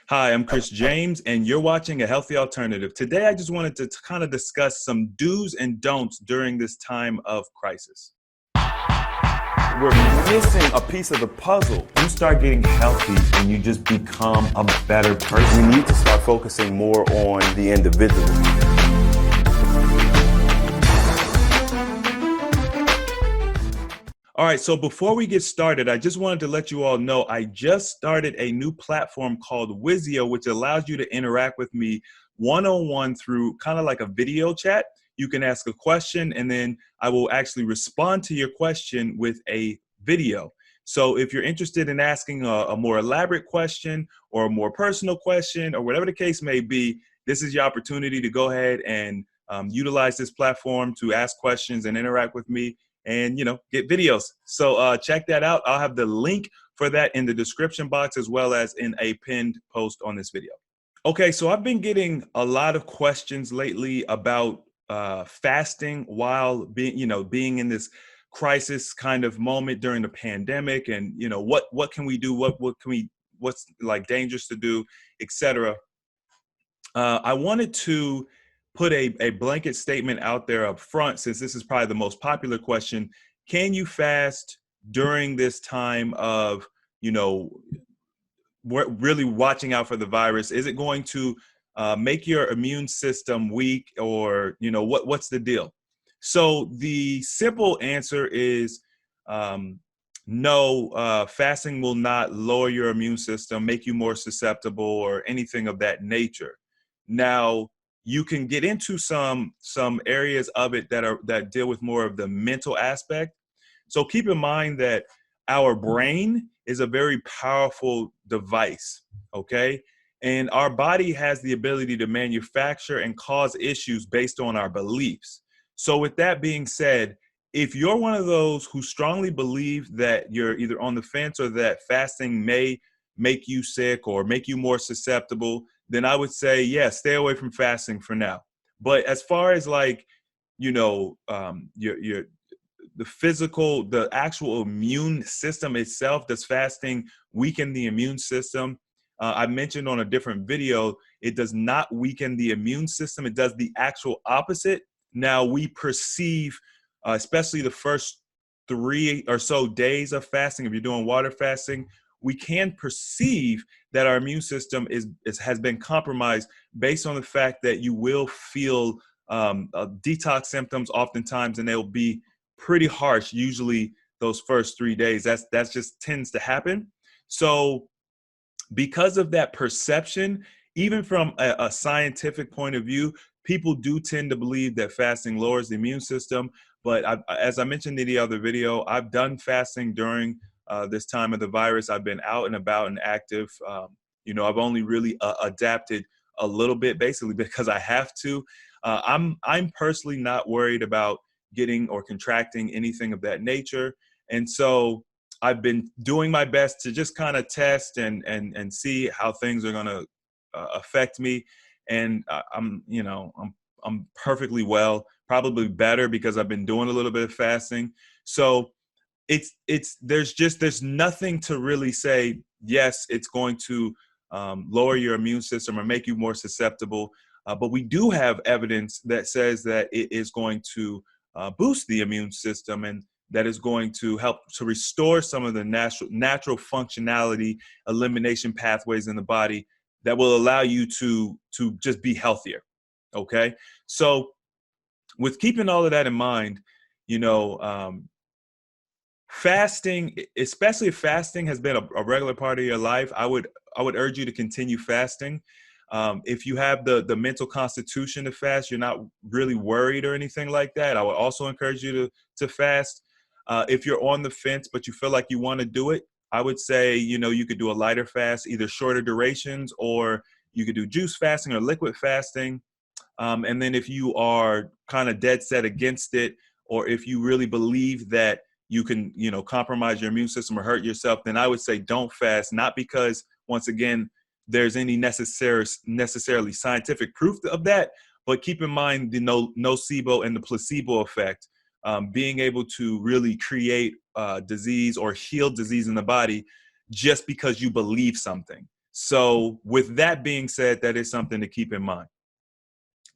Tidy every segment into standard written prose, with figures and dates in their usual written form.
Hi, I'm Chris James, and you're watching A Healthy Alternative. Today, I just wanted to kind of discuss some do's and don'ts during this time of crisis. We're missing a piece of the puzzle. You start getting healthy and you just become a better person. We need to start focusing more on the individual. All right, so before we get started, I just wanted to let you all know I just started a new platform called Wizio, which allows you to interact with me one-on-one through kind of like a video chat. You can ask a question, and then I will actually respond to your question with a video. So if you're interested in asking a more elaborate question or a more personal question or whatever the case may be, this is your opportunity to go ahead and utilize this platform to ask questions and interact with me and get videos. So check that out. I'll have the link for that in the description box as well as in a pinned post on this video. Okay, so I've been getting a lot of questions lately about fasting while being in this crisis kind of moment during the pandemic, and what can we do, what's like dangerous to do, etc. I wanted to put a blanket statement out there up front, since this is probably the most popular question. Can you fast during this time of, we're really watching out for the virus? Is it going to make your immune system weak, or, what's the deal? So the simple answer is no. Fasting will not lower your immune system, make you more susceptible, or anything of that nature. Now, you can get into some areas of it that deal with more of the mental aspect. So keep in mind that our brain is a very powerful device, okay? And our body has the ability to manufacture and cause issues based on our beliefs. So with that being said, if you're one of those who strongly believe that you're either on the fence or that fasting may make you sick or make you more susceptible, then I would say, yeah, stay away from fasting for now. But as far as like, your the actual immune system itself, does fasting weaken the immune system? I mentioned on a different video, it does not weaken the immune system. It does the actual opposite. Now, we perceive, especially the first 3 or so days of fasting, if you're doing water fasting, we can perceive that our immune system has been compromised based on the fact that you will feel detox symptoms oftentimes, and they'll be pretty harsh. Usually those first 3 days, that's just tends to happen. So because of that perception, even from a scientific point of view, people do tend to believe that fasting lowers the immune system. But as I mentioned in the other video, I've done fasting during this time of the virus. I've been out and about and active. I've only really adapted a little bit, basically because I have to. I'm personally not worried about getting or contracting anything of that nature, and so I've been doing my best to just kind of test and see how things are going to affect me. And I'm perfectly well, probably better because I've been doing a little bit of fasting. So there's nothing to really say, yes, it's going to lower your immune system or make you more susceptible. But we do have evidence that says that it is going to boost the immune system, and that is going to help to restore some of the natural functionality, elimination pathways in the body that will allow you to just be healthier. Okay. So with keeping all of that in mind, fasting, especially if fasting has been a regular part of your life, I would urge you to continue fasting. If you have the mental constitution to fast, you're not really worried or anything like that, I would also encourage you to fast. If you're on the fence, but you feel like you want to do it, I would say, you could do a lighter fast, either shorter durations, or you could do juice fasting or liquid fasting. And then if you are kind of dead set against it, or if you really believe that you can, compromise your immune system or hurt yourself, then I would say don't fast. Not because, once again, there's any necessarily scientific proof of that, but keep in mind the nocebo and the placebo effect. Being able to really create disease or heal disease in the body just because you believe something. So with that being said, that is something to keep in mind.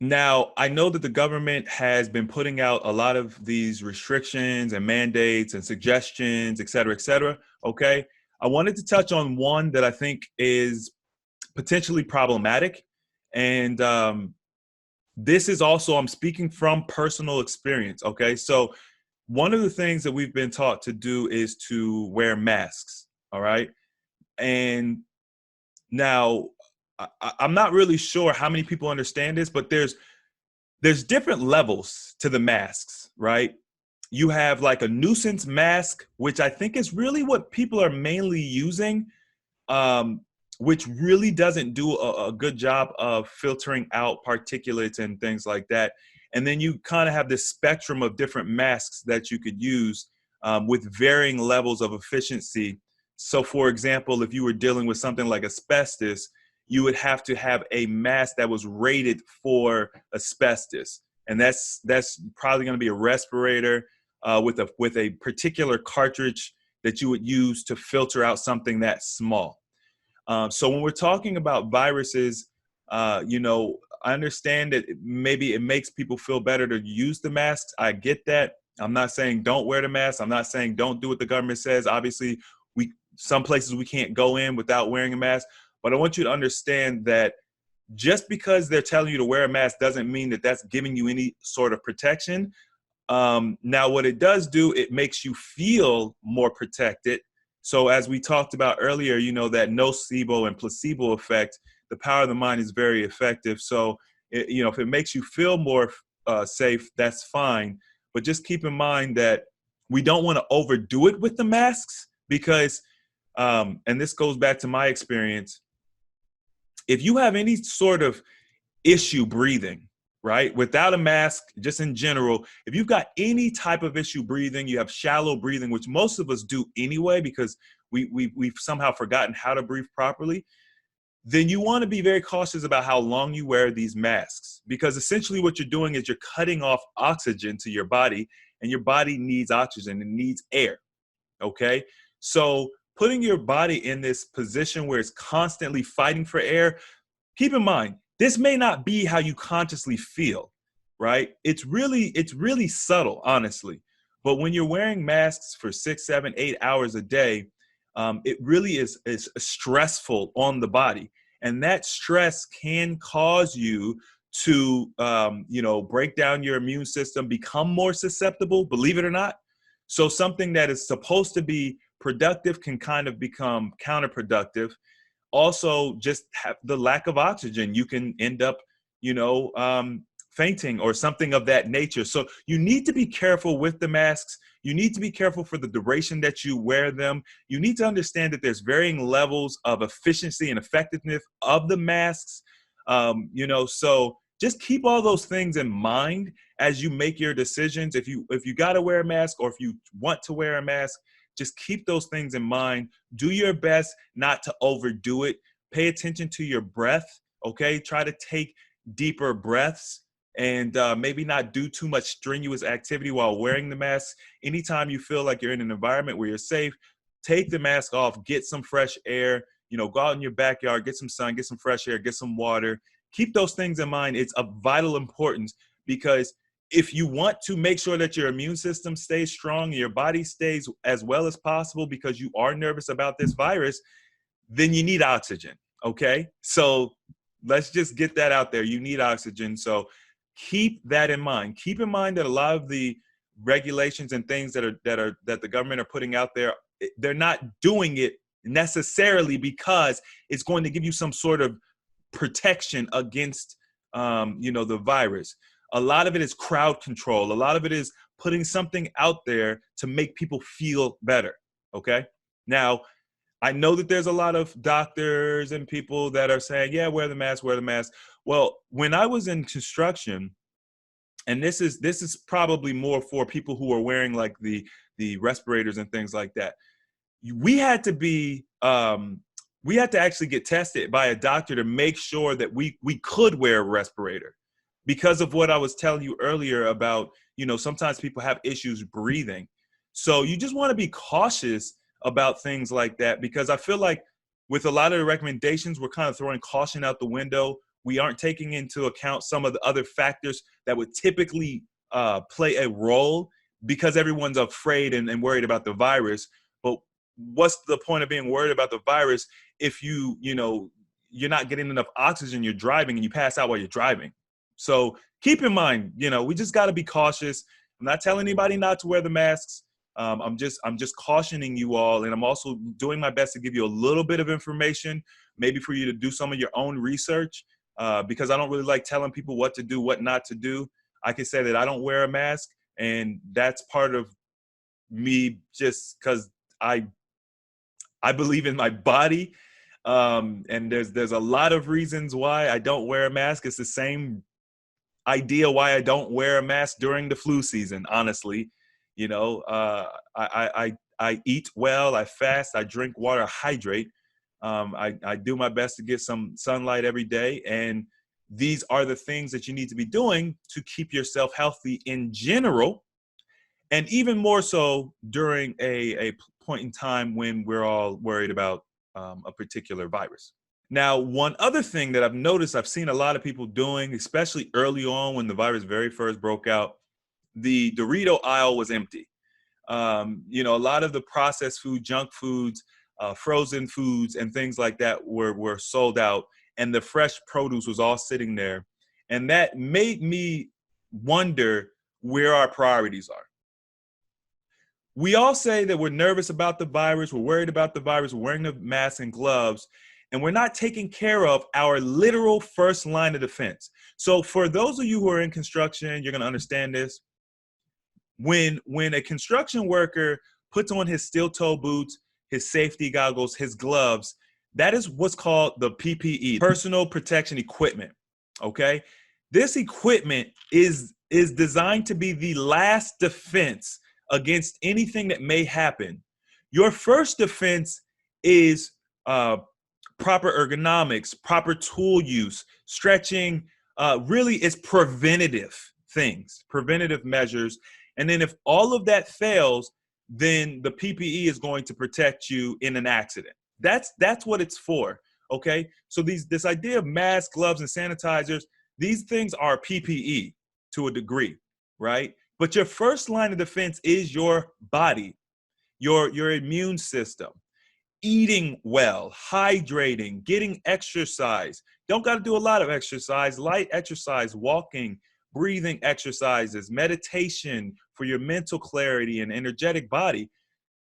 Now, I know that the government has been putting out a lot of these restrictions and mandates and suggestions, et cetera, et cetera. Okay. I wanted to touch on one that I think is potentially problematic. And this is also, I'm speaking from personal experience. Okay. So, one of the things that we've been taught to do is to wear masks. All right. And now, I'm not really sure how many people understand this, but there's different levels to the masks, right? You have like a nuisance mask, which I think is really what people are mainly using, um, which really doesn't do a good job of filtering out particulates and things like that. And then you kind of have this spectrum of different masks that you could use with varying levels of efficiency. So, for example, if you were dealing with something like asbestos, you would have to have a mask that was rated for asbestos, and that's probably going to be a respirator with a particular cartridge that you would use to filter out something that small. So when we're talking about viruses, I understand that maybe it makes people feel better to use the masks. I get that. I'm not saying don't wear the mask. I'm not saying don't do what the government says. Obviously, some places we can't go in without wearing a mask. But I want you to understand that just because they're telling you to wear a mask doesn't mean that that's giving you any sort of protection. Now, what it does do, it makes you feel more protected. So as we talked about earlier, that nocebo and placebo effect, the power of the mind is very effective. So, if it makes you feel more safe, that's fine. But just keep in mind that we don't want to overdo it with the masks because, and this goes back to my experience, if you have any sort of issue breathing, right, without a mask, just in general, if you've got any type of issue breathing, you have shallow breathing, which most of us do anyway because we've somehow forgotten how to breathe properly, then you want to be very cautious about how long you wear these masks, because essentially what you're doing is you're cutting off oxygen to your body, and your body needs oxygen, it needs air. Okay. So putting your body in this position where it's constantly fighting for air, keep in mind, this may not be how you consciously feel, right? It's really subtle, honestly. But when you're wearing masks for 6, 7, 8 hours a day, it really is stressful on the body. And that stress can cause you to, break down your immune system, become more susceptible, believe it or not. So something that is supposed to be productive can kind of become counterproductive. Also, just have the lack of oxygen, you can end up, fainting or something of that nature. So you need to be careful with the masks. You need to be careful for the duration that you wear them. You need to understand that there's varying levels of efficiency and effectiveness of the masks. So just keep all those things in mind as you make your decisions. If you got to wear a mask, or if you want to wear a mask, just keep those things in mind. Do your best not to overdo it. Pay attention to your breath, okay? Try to take deeper breaths and maybe not do too much strenuous activity while wearing the mask. Anytime you feel like you're in an environment where you're safe, take the mask off, get some fresh air, go out in your backyard, get some sun, get some fresh air, get some water. Keep those things in mind. It's of vital importance, because if you want to make sure that your immune system stays strong, your body stays as well as possible because you are nervous about this virus, then you need oxygen, okay? So let's just get that out there. You need oxygen. So keep that in mind. Keep in mind that a lot of the regulations and things that the government are putting out there, they're not doing it necessarily because it's going to give you some sort of protection against the virus. A lot of it is crowd control. A lot of it is putting something out there to make people feel better. Okay. Now, I know that there's a lot of doctors and people that are saying, yeah, wear the mask, wear the mask. Well, when I was in construction, and this is probably more for people who are wearing like the respirators and things like that, we had to actually get tested by a doctor to make sure that we could wear a respirator, because of what I was telling you earlier about, sometimes people have issues breathing. So you just want to be cautious about things like that, because I feel like with a lot of the recommendations, we're kind of throwing caution out the window. We aren't taking into account some of the other factors that would typically play a role because everyone's afraid and worried about the virus. But what's the point of being worried about the virus if you're not getting enough oxygen, you're driving, and you pass out while you're driving? So keep in mind, we just got to be cautious. I'm not telling anybody not to wear the masks. I'm just cautioning you all, and I'm also doing my best to give you a little bit of information, maybe for you to do some of your own research, because I don't really like telling people what to do, what not to do. I can say that I don't wear a mask, and that's part of me just because I believe in my body, and there's a lot of reasons why I don't wear a mask. It's the same idea why I don't wear a mask during the flu season, honestly. I eat well, I fast, I drink water, hydrate. I do my best to get some sunlight every day. And these are the things that you need to be doing to keep yourself healthy in general. And even more so during a point in time when we're all worried about a particular virus. Now, one other thing that I've noticed, I've seen a lot of people doing, especially early on when the virus very first broke out, the Dorito aisle was empty. A lot of the processed food, junk foods, frozen foods, and things like that were sold out, and the fresh produce was all sitting there. And that made me wonder where our priorities are. We all say that we're nervous about the virus, we're worried about the virus, we're wearing the masks and gloves, and we're not taking care of our literal first line of defense. So for those of you who are in construction, you're going to understand this. When a construction worker puts on his steel-toe boots, his safety goggles, his gloves, that is what's called the PPE, personal protection equipment, okay? This equipment is designed to be the last defense against anything that may happen. Your first defense is proper ergonomics, proper tool use, stretching. Really, it's preventative things, preventative measures. And then if all of that fails, then the PPE is going to protect you in an accident. That's what it's for, okay? So this idea of masks, gloves, and sanitizers, these things are PPE to a degree, right? But your first line of defense is your body, your immune system. Eating well, hydrating, getting exercise. Don't got to do a lot of exercise, light exercise, walking, breathing exercises, meditation for your mental clarity and energetic body.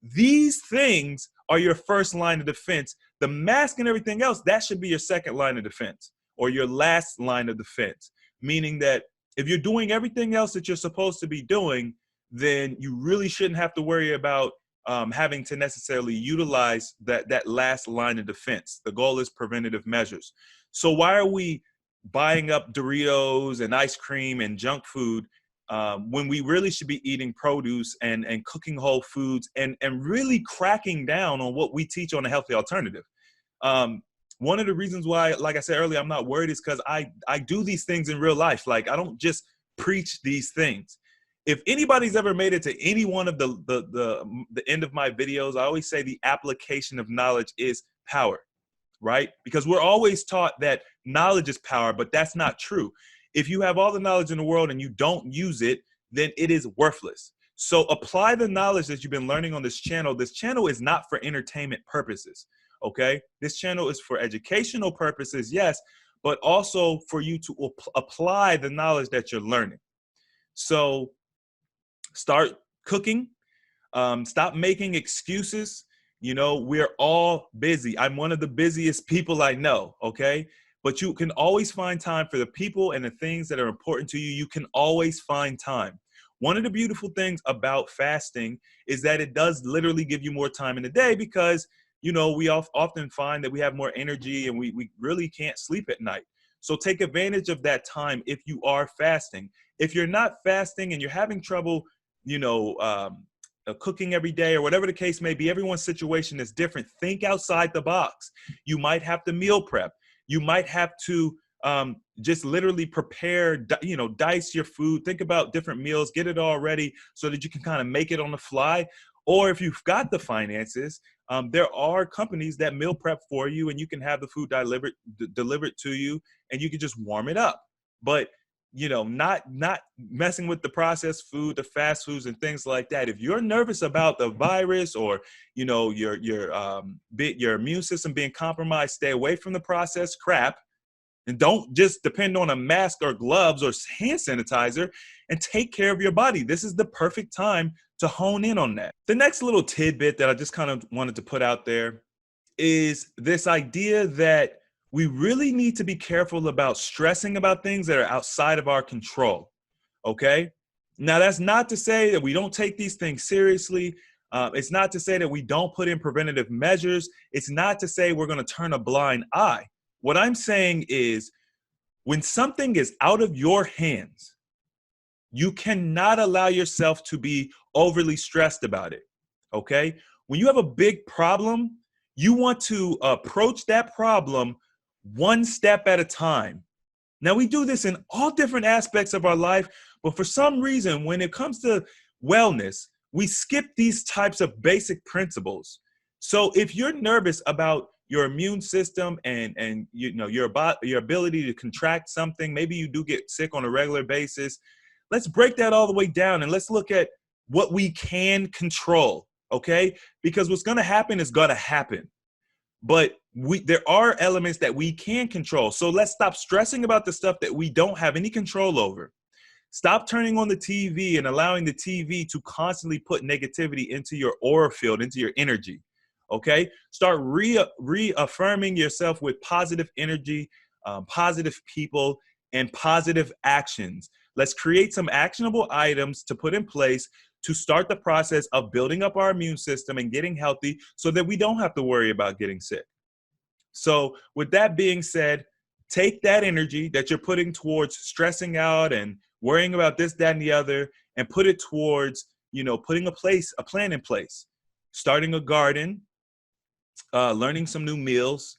These things are your first line of defense. The mask and everything else, that should be your second line of defense or your last line of defense, meaning that if you're doing everything else that you're supposed to be doing, then you really shouldn't have to worry about having to necessarily utilize that last line of defense. The goal is preventative measures. So why are we buying up Doritos and ice cream and junk food when we really should be eating produce and cooking whole foods and really cracking down on what we teach on a healthy alternative? One of the reasons why, like I said earlier, I'm not worried is because I do these things in real life. Like, I don't just preach these things. If anybody's ever made it to any one of the end of my videos, I always say the application of knowledge is power, right? Because we're always taught that knowledge is power, but that's not true. If you have all the knowledge in the world and you don't use it, then it is worthless. So apply the knowledge that you've been learning on this channel. This channel is not for entertainment purposes, okay? This channel is for educational purposes, yes, but also for you to apply the knowledge that you're learning. So start cooking. Stop making excuses. We're all busy. I'm one of the busiest people I know, okay? But you can always find time for the people and the things that are important to you. You can always find time. One of the beautiful things about fasting is that it does literally give you more time in the day because, we often find that we have more energy and we really can't sleep at night. So take advantage of that time if you are fasting. If you're not fasting and you're having trouble, cooking every day or whatever the case may be, everyone's situation is different. Think outside the box. You might have to meal prep. You might have to just literally prepare, dice your food. Think about different meals, get it all ready so that you can kind of make it on the fly. Or if you've got the finances, there are companies that meal prep for you, and you can have the food delivered to you, and you can just warm it up. But not messing with the processed food, the fast foods, and things like that. If you're nervous about the virus, or your immune system being compromised, stay away from the processed crap. And don't just depend on a mask or gloves or hand sanitizer, and take care of your body. This is the perfect time to hone in on that. The next little tidbit that I just kind of wanted to put out there is this idea that we really need to be careful about stressing about things that are outside of our control. Okay? Now, that's not to say that we don't take these things seriously. It's not to say that we don't put in preventative measures. It's not to say we're going to turn a blind eye. What I'm saying is, when something is out of your hands, you cannot allow yourself to be overly stressed about it, okay? When you have a big problem, you want to approach that problem one step at a time. Now, we do this in all different aspects of our life, but for some reason, when it comes to wellness, we skip these types of basic principles. So if you're nervous about your immune system and your ability to contract something, maybe you do get sick on a regular basis, let's break that all the way down and let's look at what we can control, okay? Because what's going to happen is going to happen. But there are elements that we can control. So let's stop stressing about the stuff that we don't have any control over. Stop turning on the TV and allowing the TV to constantly put negativity into your aura field, into your energy. Okay, start reaffirming yourself with positive energy, positive people, and positive actions. Let's create some actionable items to put in place to start the process of building up our immune system and getting healthy so that we don't have to worry about getting sick. So with that being said, take that energy that you're putting towards stressing out and worrying about this, that, and the other, and put it towards, putting a plan in place, starting a garden, learning some new meals,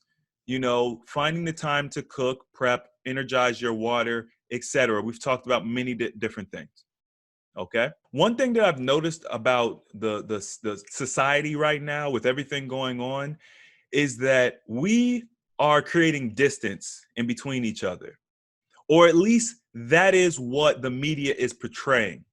finding the time to cook, prep, energize your water, etc. We've talked about many different things. Okay. One thing that I've noticed about the society right now with everything going on is that we are creating distance in between each other, or at least that is what the media is portraying.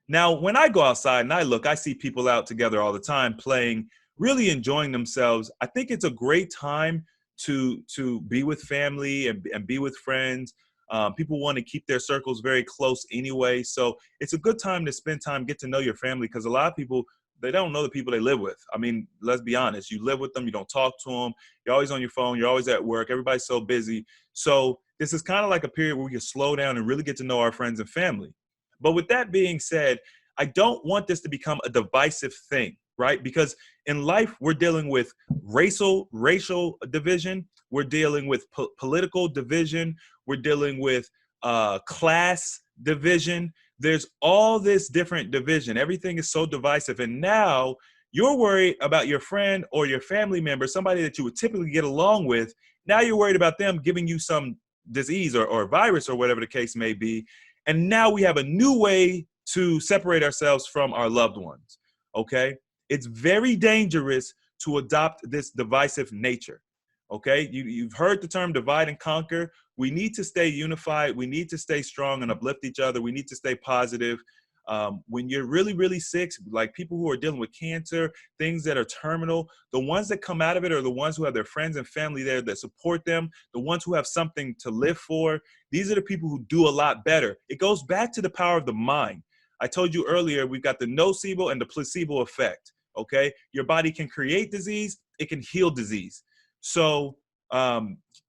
Now, when I go outside and I see people out together all the time playing, really enjoying themselves. I think it's a great time to be with family and be with friends. People want to keep their circles very close anyway. So it's a good time to spend time, get to know your family, because a lot of people, they don't know the people they live with. I mean, let's be honest. You live with them. You don't talk to them. You're always on your phone. You're always at work. Everybody's so busy. So this is kind of like a period where we can slow down and really get to know our friends and family. But with that being said, I don't want this to become a divisive thing, right? Because in life, we're dealing with racial division. We're dealing with political division. We're dealing with class division. There's all this different division. Everything is so divisive. And now you're worried about your friend or your family member, somebody that you would typically get along with. Now you're worried about them giving you some disease or virus or whatever the case may be. And now we have a new way to separate ourselves from our loved ones, okay? It's very dangerous to adopt this divisive nature, okay? You've heard the term divide and conquer. We need to stay unified. We need to stay strong and uplift each other. We need to stay positive. When you're really, really sick, like people who are dealing with cancer, things that are terminal, the ones that come out of it are the ones who have their friends and family there that support them, the ones who have something to live for. These are the people who do a lot better. It goes back to the power of the mind. I told you earlier, we've got the nocebo and the placebo effect, okay? Your body can create disease, it can heal disease. So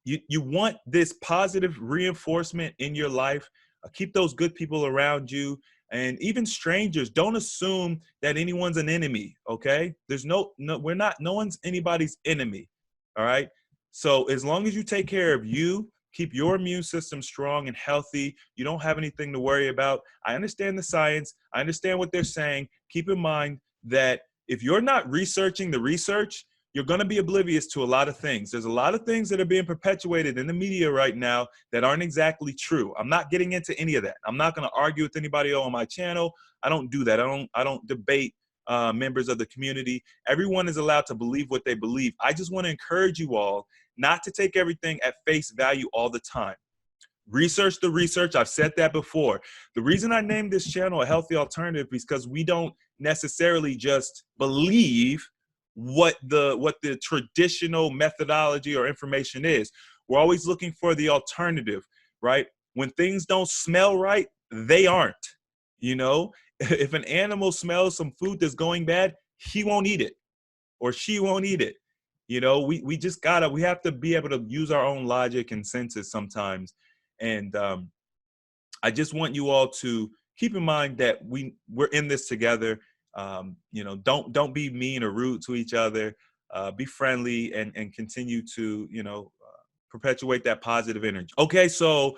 you want this positive reinforcement in your life. Keep those good people around you. And even strangers, don't assume that anyone's an enemy, okay? There's no one's anybody's enemy, all right? So as long as you take care of you, keep your immune system strong and healthy, you don't have anything to worry about. I understand the science. I understand what they're saying. Keep in mind that if you're not researching the research, you're going to be oblivious to a lot of things. There's a lot of things that are being perpetuated in the media right now that aren't exactly true. I'm not getting into any of that. I'm not going to argue with anybody on my channel. I don't do that. I don't debate members of the community. Everyone is allowed to believe what they believe. I just want to encourage you all not to take everything at face value all the time. Research the research. I've said that before. The reason I named this channel A Healthy Alternative is because we don't necessarily just believe what the traditional methodology or information is. We're always looking for the alternative, right? When things don't smell right, they aren't. You know, if an animal smells some food that's going bad, he won't eat it or she won't eat it. You know, we just we have to be able to use our own logic and senses sometimes. And I just want you all to keep in mind that we're in this together. You know, don't be mean or rude to each other. Be friendly and continue to, you know, perpetuate that positive energy. Okay, so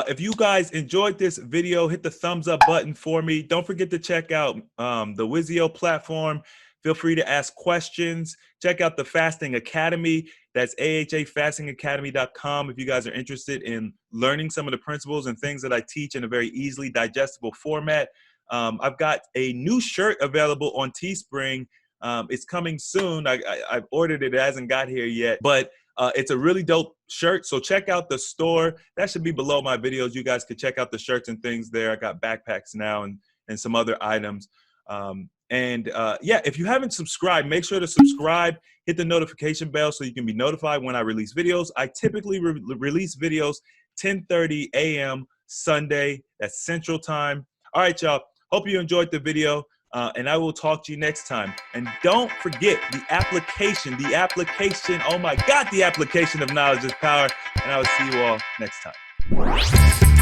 if you guys enjoyed this video, hit the thumbs up button for me. Don't forget to check out the Wizio platform. Feel free to ask questions. Check out the Fasting Academy. That's ahafastingacademy.com if you guys are interested in learning some of the principles and things that I teach in a very easily digestible format. I've got a new shirt available on Teespring. It's coming soon. I've ordered it. It hasn't got here yet, but it's a really dope shirt. So check out the store. That should be below my videos. You guys could check out the shirts and things there. I got backpacks now and some other items. Yeah, if you haven't subscribed, make sure to subscribe, hit the notification bell so you can be notified when I release videos. I typically release videos 10:30 a.m. Sunday. That's Central Time. All right, y'all. Hope you enjoyed the video. And I will talk to you next time. And don't forget the application. Oh my God, the application of knowledge is power. And I will see you all next time.